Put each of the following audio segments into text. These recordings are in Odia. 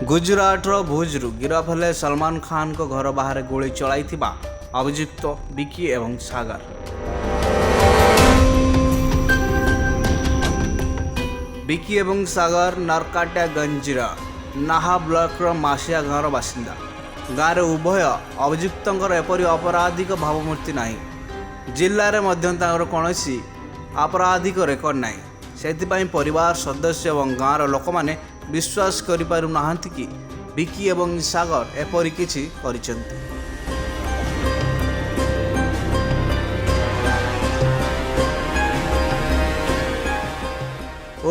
ଗୁଜରାଟର ଭୁଜରୁ ଗିରଫ ହେଲେ ସଲମାନ ଖାନଙ୍କ ଘର ବାହାରେ ଗୁଳି ଚଳାଇଥିବା ଅଭିଯୁକ୍ତ ବିକି ଏବଂ ସାଗର। ବିକି ଏବଂ ସାଗର ନରକାଟାଗଞ୍ଜର ନାହା ବ୍ଲକର ମାସିଆ ଗାଁର ବାସିନ୍ଦା। ଗାଁରେ ଉଭୟ ଅଭିଯୁକ୍ତଙ୍କର ଏପରି ଅପରାଧିକ ଭାବମୂର୍ତ୍ତି ନାହିଁ। ଜିଲ୍ଲାରେ ମଧ୍ୟ ତାଙ୍କର କୌଣସି ଆପରାଧିକ ରେକର୍ଡ ନାହିଁ। ସେଥିପାଇଁ ପରିବାର ସଦସ୍ୟ ଏବଂ ଗାଁର ଲୋକମାନେ ବିଶ୍ୱାସ କରିପାରୁନାହାନ୍ତି କି ବିକି ଏବଂ ସାଗର ଏପରି କିଛି କରିଛନ୍ତି।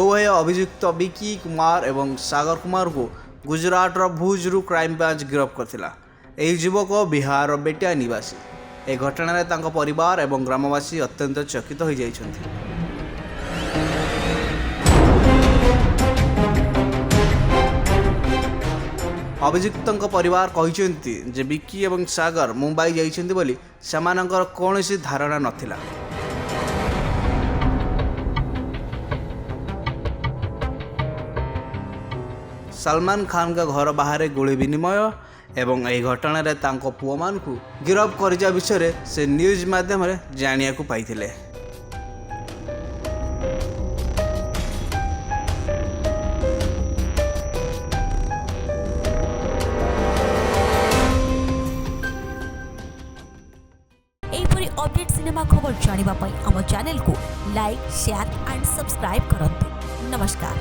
ଉଭୟ ଅଭିଯୁକ୍ତ ବିକି କୁମାର ଏବଂ ସାଗର କୁମାରଙ୍କୁ ଗୁଜରାଟର ଭୁଜରୁ କ୍ରାଇମବ୍ରାଞ୍ଚ ଗିରଫ କରିଥିଲା। ଏହି ଯୁବକ ବିହାରର ବେଟିଆ ନିବାସୀ। ଏହି ଘଟଣାରେ ତାଙ୍କ ପରିବାର ଏବଂ ଗ୍ରାମବାସୀ ଅତ୍ୟନ୍ତ ଚକିତ ହୋଇଯାଇଛନ୍ତି। ଅଭିଯୁକ୍ତଙ୍କ ପରିବାର କହିଛନ୍ତି ଯେ ବିକି ଏବଂ ସାଗର ମୁମ୍ବାଇ ଯାଇଛନ୍ତି ବୋଲି ସେମାନଙ୍କର କୌଣସି ଧାରଣା ନଥିଲା। ସଲମାନ ଖାନଙ୍କ ଘର ବାହାରେ ଗୁଳି ବିନିମୟ ଏବଂ ଏହି ଘଟଣାରେ ତାଙ୍କ ପୁଅମାନଙ୍କୁ ଗିରଫ କରିଯିବା ବିଷୟରେ ସେ ନ୍ୟୁଜ୍ ମାଧ୍ୟମରେ ଜାଣିବାକୁ ପାଇଥିଲେ। ଏହିପରି ଅପଡେଟ୍ ସିନେମା ଖବର ଜାଣିବା ପାଇଁ ଆମ ଚ୍ୟାନେଲକୁ ଲାଇକ୍, ସେୟାର ଆଣ୍ଡ ସବସ୍କ୍ରାଇବ୍ କରନ୍ତୁ। ନମସ୍କାର।